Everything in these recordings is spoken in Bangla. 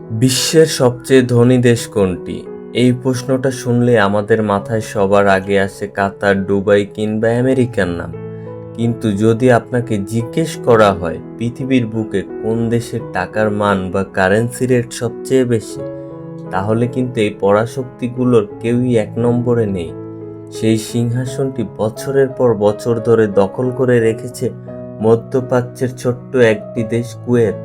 বিশ্বের সবচেয়ে ধনী দেশ কোনটি? এই প্রশ্নটা শুনলে আমাদের মাথায় সবার আগে আসে কাতার, দুবাই কিংবা আমেরিকার নাম। কিন্তু যদি আপনাকে জিজ্ঞেস করা হয় পৃথিবীর বুকে কোন দেশের টাকার মান বা কারেন্সি রেট সবচেয়ে বেশি, তাহলে কিন্তু এই পরাশক্তিগুলোর কেউই এক নম্বরে নেই। সেই সিংহাসনটি বছরের পর বছর ধরে দখল করে রেখেছে মধ্যপ্রাচ্যের ছোট্ট একটি দেশ, কুয়েত।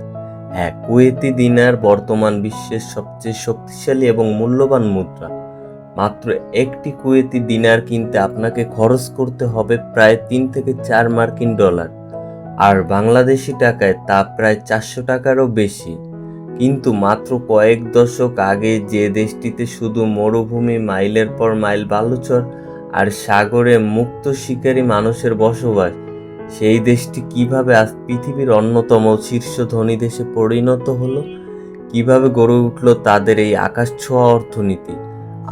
হ্যাঁ, কুয়েতি দিনার বর্তমান বিশ্বের সবচেয়ে শক্তিশালী এবং মূল্যবান মুদ্রা। মাত্র একটি কুয়েতি দিনার কিনতে আপনাকে খরচ করতে হবে প্রায় 3 থেকে 4 মার্কিন ডলার, আর বাংলাদেশি টাকায় তা প্রায় 400 টাকারও বেশি। কিন্তু মাত্র কয়েক দশক আগে যে দেশটিতে শুধু মরুভূমি, মাইলের পর মাইল বালুচর আর সাগরে মুক্ত শিকারী মানুষের বসবাস, সেই দেশটি কিভাবে আজ পৃথিবীর অন্যতম শীর্ষ ধনী দেশে পরিণত হলো, কিভাবে গড়ে উঠল তাদের এই আকাশছোঁয়া অর্থনীতি,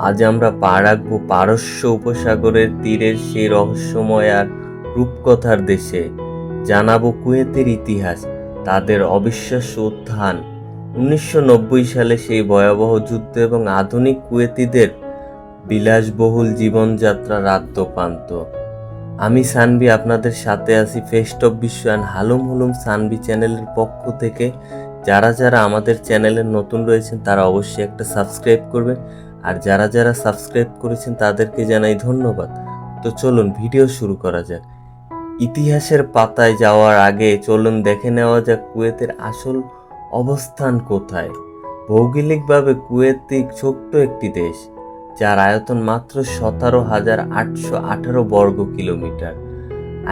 আজ আমরা পা রাখবো পারস্য উপসাগরের তীরের সেই রহস্যময় আর রূপকথার দেশে। জানাবো কুয়েতের ইতিহাস, তাদের অবিশ্বাস্য উত্থান, 1990 সালে সেই ভয়াবহ যুদ্ধ এবং আধুনিক কুয়েতিদের বিলাসবহুল জীবনযাত্রার আদ্যোপান্ত। আমি সানভি, আপনাদের সাথে আছি ফেস্ট অফ বিশ্ব অ্যান্ড হালুম হুলুম সানভি চ্যানেলের পক্ষ থেকে। যারা যারা আমাদের চ্যানেলে নতুন রয়েছেন তারা অবশ্যই একটা সাবস্ক্রাইব করবেন, আর যারা যারা সাবস্ক্রাইব করেছেন তাদেরকে জানাই ধন্যবাদ। তো চলুন ভিডিও শুরু করা যাক। ইতিহাসের পাতায় যাওয়ার আগে চলুন দেখে নেওয়া যাক কুয়েতের আসল অবস্থান কোথায়। ভৌগোলিকভাবে কুয়েত ছোট্ট একটি দেশ, যার আয়তন মাত্র 17,818 বর্গ কিলোমিটার।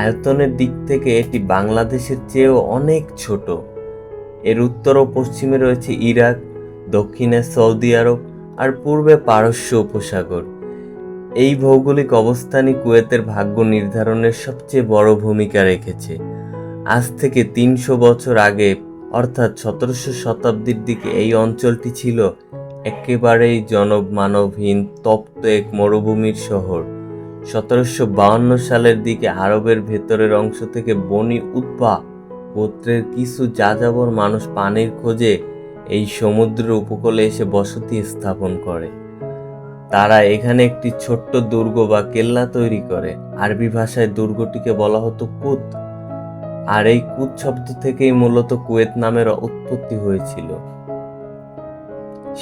আয়তনের দিক থেকে এটি বাংলাদেশের চেয়েও অনেক ছোট। এর উত্তর ও পশ্চিমে রয়েছে ইরাক, দক্ষিণে সৌদি আরব আর পূর্বে পারস্য উপসাগর। এই ভৌগোলিক অবস্থানই কুয়েতের ভাগ্য নির্ধারণের সবচেয়ে বড় ভূমিকা রেখেছে। আজ থেকে 300 বছর আগে, অর্থাৎ 1700 শতাব্দীর দিকে এই অঞ্চলটি ছিল একেবারেই জনমানবহীন তপ্ত এক মরুভূমির শহর। 1752 সালের দিকে আরবের ভেতরের অংশ থেকে বনি উতবা গোত্রের কিছু যাযাবর মানুষ পানির খোঁজে এই সমুদ্রের উপকূলে এসে বসতি স্থাপন করে। তারা এখানে একটি ছোট্ট দুর্গ বা কেল্লা তৈরি করে। আরবি ভাষায় দুর্গটিকে বলা হতো কুত, আর এই কুত শব্দ থেকেই মূলত কুয়েত নামের উৎপত্তি হয়েছিল।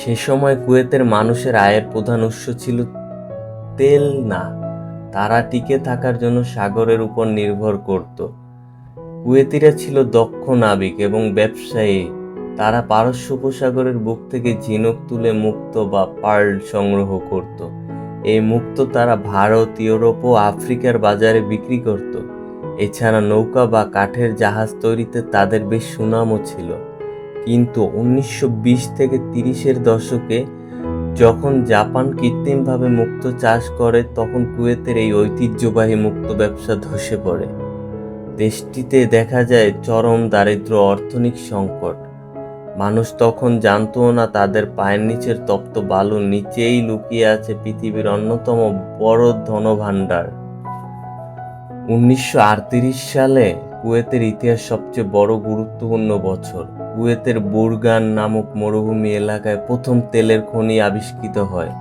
সে সময় কুয়েতের মানুষের আয়ের প্রধান উৎস ছিল তেল না, তারা টিকে থাকার জন্য সাগরের উপর নির্ভর করত। কুয়েতিরা ছিল দক্ষ নাবিক এবং ব্যবসায়ী। তারা পারস্য উপসাগরের বুক থেকে ঝিনুক তুলে মুক্তো বা পার্ল সংগ্রহ করত। এই মুক্তো তারা ভারত, ইউরোপ ও আফ্রিকার বাজারে বিক্রি করত। এছাড়া নৌকা বা কাঠের জাহাজ তৈরিতে তাদের বেশ সুনামও ছিল। কিন্তু 1920 থেকে 30-এর দশকে যখন জাপান কৃত্রিমভাবে মুক্তো চাষ করে, তখন কুয়েতের এই ঐতিহ্যবাহী মুক্তো ব্যবসা ধসে পড়ে। দেশটিতে দেখা যায় চরম দারিদ্র্য, অর্থনৈতিক সংকট। মানুষ তখন জানতো না তাদের পায়ের নিচের তপ্ত বালুর নিচেই লুকিয়ে আছে পৃথিবীর অন্যতম বড় ধনভাণ্ডার। 1938 সালে কুয়েতের ইতিহাস সবচেয়ে বড় গুরুত্বপূর্ণ বছর। কুয়েতের বুরগান নামক মরুভূমি এলাকায় প্রথম তেলের খনি আবিষ্কৃত হয়।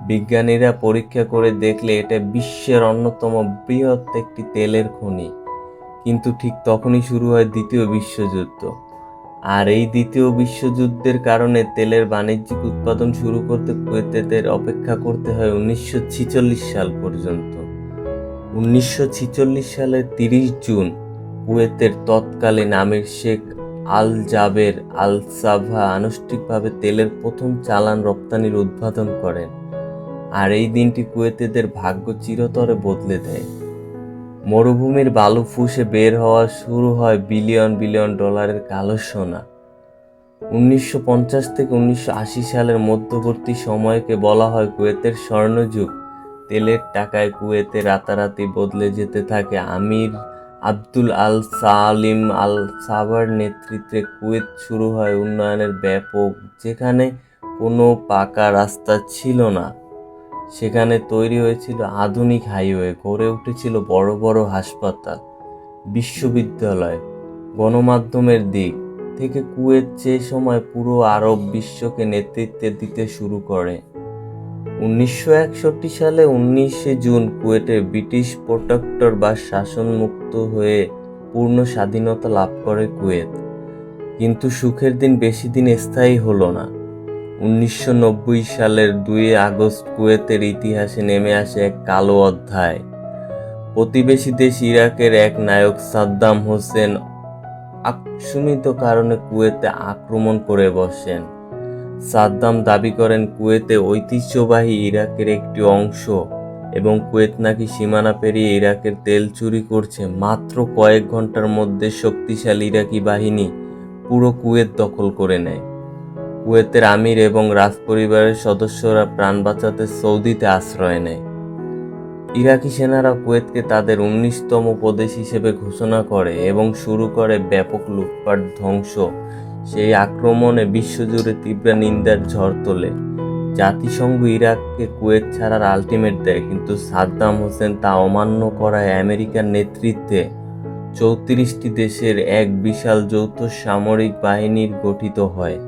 বিজ্ঞানীরা পরীক্ষা করে দেখলে এটা বিশ্বের অন্যতম বৃহৎ একটি তেলের খনি। কিন্তু ঠিক তখনই শুরু হয় দ্বিতীয় বিশ্বযুদ্ধ, আর এই দ্বিতীয় বিশ্বযুদ্ধের কারণে তেলের বাণিজ্যিক উৎপাদন শুরু করতে কুয়েতিদের অপেক্ষা করতে হয় 1946 সাল পর্যন্ত। 1946 সালের 30 জুন কুয়েতের তৎকালীন আমির শেখ আল জাবের আল সাবাহ আনুষ্ঠানিকভাবে তেলের প্রথম চালান রপ্তানির উদ্বোধন করেন, আর এই দিনটি কুয়েতিদের ভাগ্য চিরতরে বদলে দেয়। মরুভূমির বালু ফুঁসে বের হওয়া শুরু হয় বিলিয়ন বিলিয়ন ডলারের কালো সোনা। 1950 থেকে 1980 সালের মধ্যবর্তী সময়কে বলা হয় কুয়েতের স্বর্ণযুগ। তেলের টাকায় কুয়েতে রাতারাতি বদলে যেতে থাকে। আমির আব্দুল আল সালিম আল সাবার নেতৃত্বে কুয়েত শুরু হয় উন্নয়নের ব্যাপক। যেখানে কোনো পাকা রাস্তা ছিল না, সেখানে তৈরি হয়েছিল আধুনিক হাইওয়ে, গড়ে উঠেছিল বড় বড় হাসপাতাল, বিশ্ববিদ্যালয়, গণমাধ্যমের দিক থেকে কুয়েত সে সময় পুরো আরব বিশ্বকে নেতৃত্ব দিতে শুরু করে। 1961 সালে 19শে জুন কুয়েটে ব্রিটিশ প্রোটেক্টর বা শাসনমুক্ত হয়ে পূর্ণ স্বাধীনতা লাভ করে কুয়েত। কিন্তু সুখের দিন বেশি দিন স্থায়ী হলো না। 1990 সালের 2 আগস্ট কুয়েতের ইতিহাসে নেমে আসে এক কালো অধ্যায়। প্রতিবেশী দেশ ইরাকের এক নায়ক সাদ্দাম হোসেন আকস্মিক কারণে কুয়েতে আক্রমণ করে বসেন। সাদ্দাম দাবি করেন কুয়েতে ঐতিহ্যবাহী ইরাকের একটি অংশ এবং কুয়েত নাকি সীমানা পেরিয়ে ইরাকের তেল চুরি করছে। মাত্র কয়েক ঘন্টার মধ্যে শক্তিশালী ইরাকি বাহিনী পুরো কুয়েত দখল করে নেয়। কুয়েতের আমির এবং রাজপরিবারের সদস্যরা প্রাণ বাঁচাতে সৌদিতে আশ্রয় নেয়। ইরাকি সেনারা কুয়েতকে তাদের 19তম প্রদেশ হিসেবে ঘোষণা করে এবং শুরু করে ব্যাপক লুটপাট ধ্বংস। সেই আক্রমণে বিশ্বজুড়ে তীব্র নিন্দার ঝড় তোলে। জাতিসংঘ ইরাককে কুয়েত ছাড়ার আলটিমেট দেয়, কিন্তু সাদ্দাম হোসেন তা অমান্য করায় আমেরিকার নেতৃত্বে 34টি দেশের এক বিশাল যৌথ সামরিক বাহিনীর গঠিত হয়।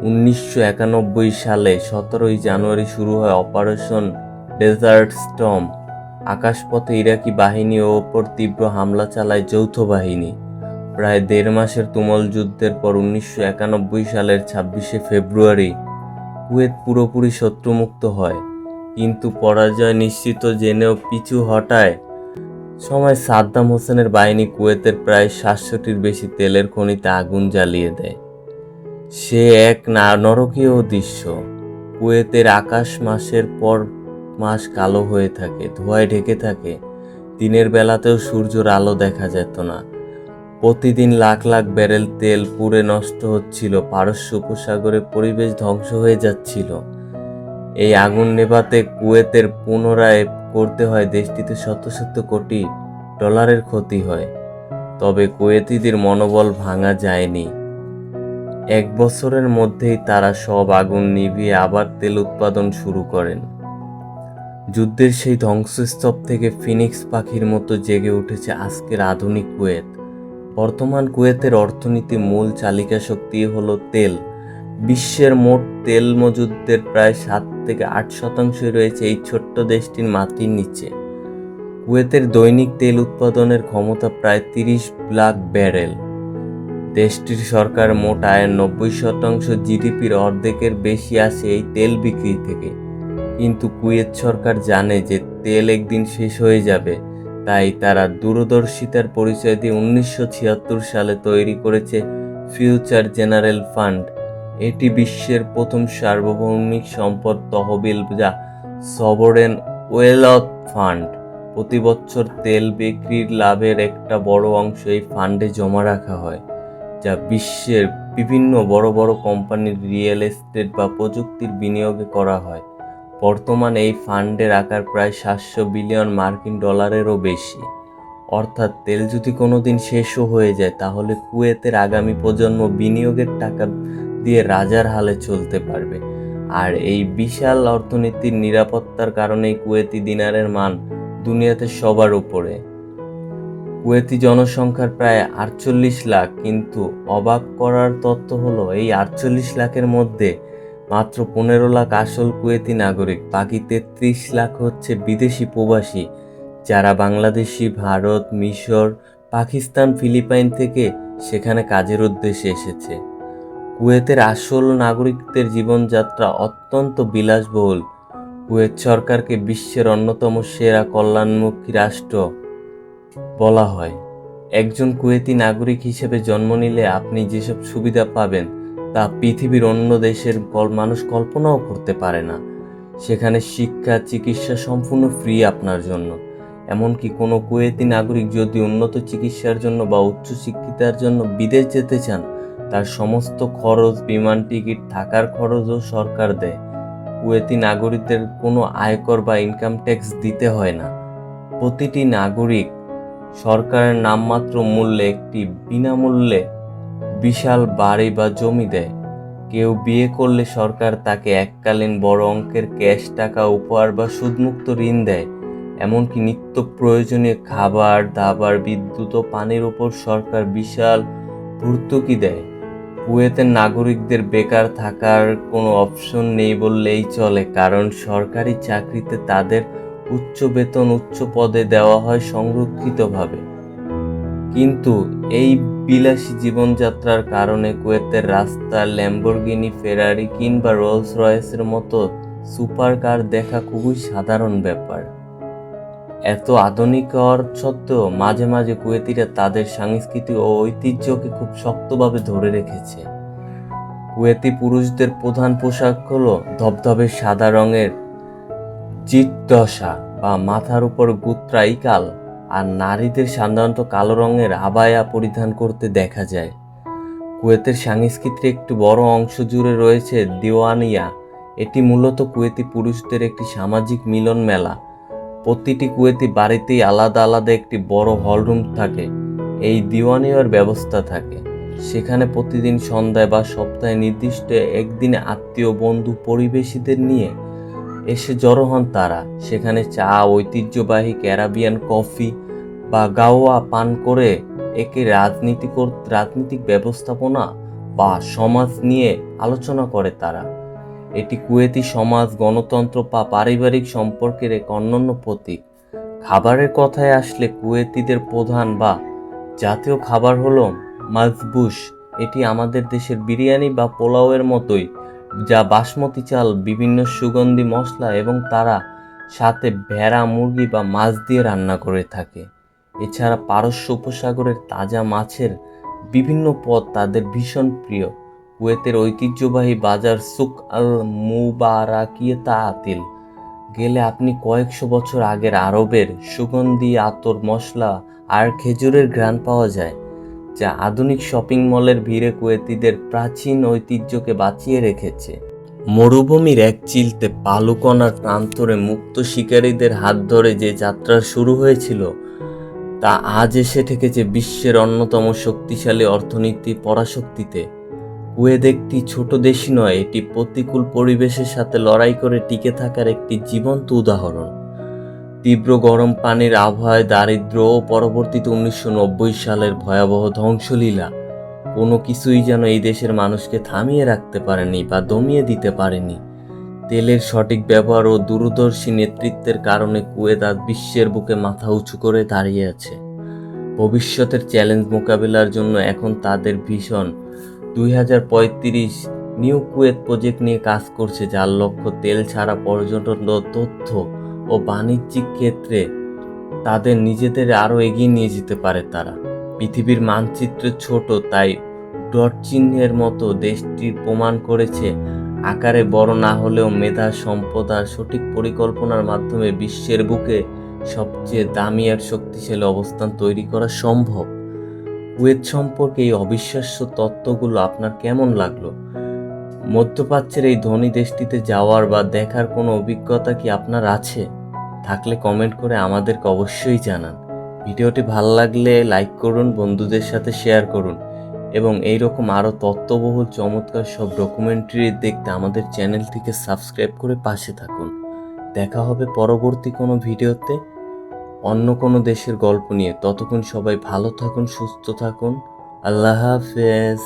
1991 সালে 17 জানুয়ারি শুরু হয় অপারেশন ডেজার্ট স্টর্ম। আকাশপথে ইরাকি বাহিনীর ওপর তীব্র হামলা চালায় যৌথ বাহিনী। প্রায় 1.5 মাসের তুমুল যুদ্ধের পর 1991 সালের 26শে ফেব্রুয়ারি কুয়েত পুরোপুরি শত্রুমুক্ত হয়। কিন্তু পরাজয় নিশ্চিত জেনেও পিছু হটায় সময় সাদ্দাম হোসেনের বাহিনী কুয়েতের প্রায় 700টির বেশি তেলের খনিতে আগুন জ্বালিয়ে দেয়। সে এক নরকীয় দৃশ্য। কুয়েতের আকাশ মাসের পর মাস কালো হয়ে থাকে, ধোঁয়ায় ঢেকে থাকে। দিনের বেলাতেও সূর্যের আলো দেখা যেত না। প্রতিদিন লাখ লাখ ব্যারেল তেল পুড়ে নষ্ট হচ্ছিল। পারস্য উপসাগরে পরিবেশ ধ্বংস হয়ে যাচ্ছিল। এই আগুন নেভাতে কুয়েতের পুনরায় করতে হয় দেশটিতে শত শত কোটি ডলারের ক্ষতি হয়। তবে কুয়েতিদের মনোবল ভাঙা যায়নি। 1 বছরের মধ্যেই তারা সব আগুন নিভিয়ে আবার তেল উৎপাদন শুরু করেন। যুদ্ধের সেই ধ্বংসস্তূপ থেকে ফিনিক্স পাখির মতো জেগে উঠেছে আজকের আধুনিক কুয়েত। বর্তমান কুয়েতের অর্থনীতির মূল চালিকা শক্তি হলো তেল। বিশ্বের মোট তেল মজুদের প্রায় 7 থেকে 8% রয়েছে এই ছোট্ট দেশটির মাটির নিচে। কুয়েতের দৈনিক তেল উৎপাদনের ক্ষমতা প্রায় 30 লাখ ব্যারেল। দেশটির সরকার মোট আয়ের 90% জিডিপির অর্ধেকের বেশি আসে এই তেল বিক্রি থেকে। কিন্তু কুয়েত সরকার জানে যে তেল একদিন শেষ হয়ে যাবে, তাই তারা দূরদর্শিতার পরিচয় দিয়ে 1976 সালে তৈরি করেছে ফিউচার জেনারেল ফান্ড। এটি বিশ্বের প্রথম সার্বভৌমিক সম্পদ তহবিল যা সভরেন ওয়েলথ ফান্ড। প্রতি বছর তেল বিক্রির লাভের একটা বড় অংশ এই ফান্ডে জমা রাখা হয়, যা বিশ্বের বিভিন্ন বড় বড় কোম্পানির রিয়েল এস্টেট বা প্রযুক্তির বিনিয়োগে করা হয়। বর্তমানে এই ফান্ডের আকার প্রায় 700 বিলিয়ন মার্কিন ডলারেরও বেশি। অর্থাৎ তেল যদি কোনোদিন শেষও হয়ে যায়, তাহলে কুয়েতের আগামী প্রজন্ম বিনিয়োগের টাকা দিয়ে রাজার হালে চলতে পারবে। আর এই বিশাল অর্থনীতির নিরাপত্তার কারণেই কুয়েতি দিনারের মান দুনিয়াতে সবার উপরে। কুয়েতি জনসংখ্যার প্রায় 48 লাখ, কিন্তু অবাক করার তথ্য হলো এই 48 লাখের মধ্যে মাত্র 15 লাখ আসল কুয়েতি নাগরিক। বাকি 33 লাখ হচ্ছে বিদেশি প্রবাসী, যারা বাংলাদেশি, ভারত, মিশর, পাকিস্তান, ফিলিপাইন থেকে সেখানে কাজের উদ্দেশ্যে এসেছে। কুয়েতের আসল নাগরিকদের জীবনযাত্রা অত্যন্ত বিলাসবহুল। কুয়েত সরকারকে বিশ্বের অন্যতম সেরা কল্যাণমুখী রাষ্ট্র বলা হয়। একজন কুয়েতি নাগরিক হিসেবে জন্ম নিলে আপনি যেসব সুবিধা পাবেন তা পৃথিবীর অন্য দেশের মানুষ কল্পনাও করতে পারে না। সেখানে শিক্ষা, চিকিৎসা সম্পূর্ণ ফ্রি আপনার জন্য। এমনকি কোনো কুয়েতি নাগরিক যদি উন্নত চিকিৎসার জন্য বা উচ্চশিক্ষিতার জন্য বিদেশ যেতে চান, তার সমস্ত খরচ, বিমান টিকিট, থাকার খরচও সরকার দেয়। কুয়েতি নাগরিকদের কোনো আয়কর বা ইনকাম ট্যাক্স দিতে হয় না। প্রতিটি নাগরিক সরকারের নামমাত্র মূল্যে একটি বিনামূল্যে বিশাল বাড়ি বা জমি দেয়। কেউ বিয়ে করলে সরকার তাকে এককালীন বড় অঙ্কের ক্যাশ টাকা উপহার বা সুদমুক্ত ঋণ দেয়। এমনকি নিত্য প্রয়োজনীয় খাবার, দাবার, বিদ্যুৎ ও পানির উপর সরকার বিশাল ভর্তুকি দেয়। কুয়েতের নাগরিকদের বেকার থাকার কোনো অপশন নেই বললেই চলে, কারণ সরকারি চাকরিতে তাদের উচ্চ বেতন উচ্চ পদে দেওয়া হয় সংরক্ষিতভাবে। কিন্তু এই বিলাসী জীবনযাত্রার কারণে কুয়েতের রাস্তা ল্যাম্বরগিনি, ফেরারি কিংবা রোলস রয়েসের মতো সুপার কার দেখা খুবই সাধারণ ব্যাপার। এত আধুনিক হওয়ার সত্ত্বেও মাঝে মাঝে কুয়েতিরা তাদের সংস্কৃতি ও ঐতিহ্যকে খুব শক্তভাবে ধরে রেখেছে। কুয়েতি পুরুষদের প্রধান পোশাক হলো ধবধবে সাদা রঙের জিটদশা বা মাথার উপর গুত্রা ইকাল, আর নারীদের সাধারণত কালো রঙের আবায়া পরিধান করতে দেখা যায়। কুয়েতের সংস্কৃতির একটি বড় অংশ জুড়ে রয়েছে দিওয়ানিয়া। এটি মূলত কুয়েতি পুরুষদের একটি সামাজিক মিলন মেলা। প্রতিটি কুয়েতি বাড়িতেই আলাদা আলাদা একটি বড় হলরুম থাকে। এই দিওয়ানিয়ার ব্যবস্থা থাকে। সেখানে প্রতিদিন সন্ধ্যায় বা সপ্তাহে নির্দিষ্ট একদিনে আত্মীয়, বন্ধু, প্রতিবেশীদের নিয়ে এসে জড়ো হন তারা। সেখানে চা, ঐতিহ্যবাহী ক্যারাবিয়ান কফি বা গাওয়া পান করে একে রাজনীতিক ব্যবস্থাপনা বা সমাজ নিয়ে আলোচনা করে তারা। এটি কুয়েতি সমাজ, গণতন্ত্র বা পারিবারিক সম্পর্কের এক অনন্য প্রতীক। খাবারের কথায় আসলে কুয়েতিদের প্রধান বা জাতীয় খাবার হলো মাজবুশ। এটি আমাদের দেশের বিরিয়ানি বা পোলাওয়ের মতোই, যা বাসমতি চাল, বিভিন্ন সুগন্ধি মশলা এবং তারা সাথে ভেড়া, মুরগি বা মাছ দিয়ে রান্না করে থাকে। এছাড়া পারস্য উপসাগরের তাজা মাছের বিভিন্ন পদ তাদের ভীষণ প্রিয়। কুয়েতের ঐতিহ্যবাহী বাজার সুক আল মুবারাকিয়েতা আতিল গেলে আপনি কয়েকশো বছর আগের আরবের সুগন্ধি আতর, মশলা আর খেজুরের ঘ্রাণ পাওয়া যায়, যা আধুনিক শপিং মলের ভিড়ে কুয়েতিদের প্রাচীন ঐতিহ্যকে বাঁচিয়ে রেখেছে। মরুভূমির এক চিলতে বালুকণার প্রান্তরে মুক্ত শিকারীদের হাত ধরে যে যাত্রা শুরু হয়েছিল, তা আজ এসে ঠেকেছে বিশ্বের অন্যতম শক্তিশালী অর্থনীতি পরাশক্তিতে। কুয়েত একটি ছোট দেশই নয়, এটি প্রতিকূল পরিবেশের সাথে লড়াই করে টিকে থাকার একটি জীবন্ত উদাহরণ। তীব্র গরম পানির আবহাওয়ায়, দারিদ্র্য ও পরবর্তীতে 1990 সালের ভয়াবহ ধ্বংসলীলা, কোনো কিছুই যেন এই দেশের মানুষকে থামিয়ে রাখতে পারেনি বা দমিয়ে দিতে পারেনি। তেলের সঠিক ব্যবহার ও দূরদর্শী নেতৃত্বের কারণে কুয়েত আজ বিশ্বের বুকে মাথা উঁচু করে দাঁড়িয়ে আছে। ভবিষ্যতের চ্যালেঞ্জ মোকাবিলার জন্য এখন তাদের ভিশন 2035 নিউ কুয়েত প্রজেক্ট নিয়ে কাজ করছে, যার লক্ষ্য তেল ছাড়া পর্যটন, তথ্য ও বাণিজ্যিক ক্ষেত্রে তাদের নিজেদের আরও এগিয়ে নিয়ে যেতে পারে তারা। পৃথিবীর মানচিত্রে ছোট, তাই ডট চিহ্নের মতো দেশটি প্রমাণ করেছে আকারে বড় না হলেও মেধা, সম্পদ আর সঠিক পরিকল্পনার মাধ্যমে বিশ্বের বুকে সবচেয়ে দামি আর শক্তিশালী অবস্থান তৈরি করা সম্ভব। কুয়েত সম্পর্কে এই অবিশ্বাস্য তত্ত্বগুলো আপনার কেমন লাগলো? মধ্যপ্রাচ্যের এই ধনী দেশটিতে যাওয়ার বা দেখার কোনো অভিজ্ঞতা কি আপনার আছে? থাকলে কমেন্ট করে আমাদেরকে অবশ্যই জানান। ভিডিওটি ভালো লাগলে লাইক করুন, বন্ধুদের সাথে শেয়ার করুন এবং এইরকম আরও তথ্যবহুল চমৎকার সব ডকুমেন্টারি দেখতে আমাদের চ্যানেলটিকে সাবস্ক্রাইব করে পাশে থাকুন। দেখা হবে পরবর্তী কোনো ভিডিওতে অন্য কোনো দেশের গল্প নিয়ে। ততক্ষণ সবাই ভালো থাকুন, সুস্থ থাকুন। আল্লাহ হাফেজ।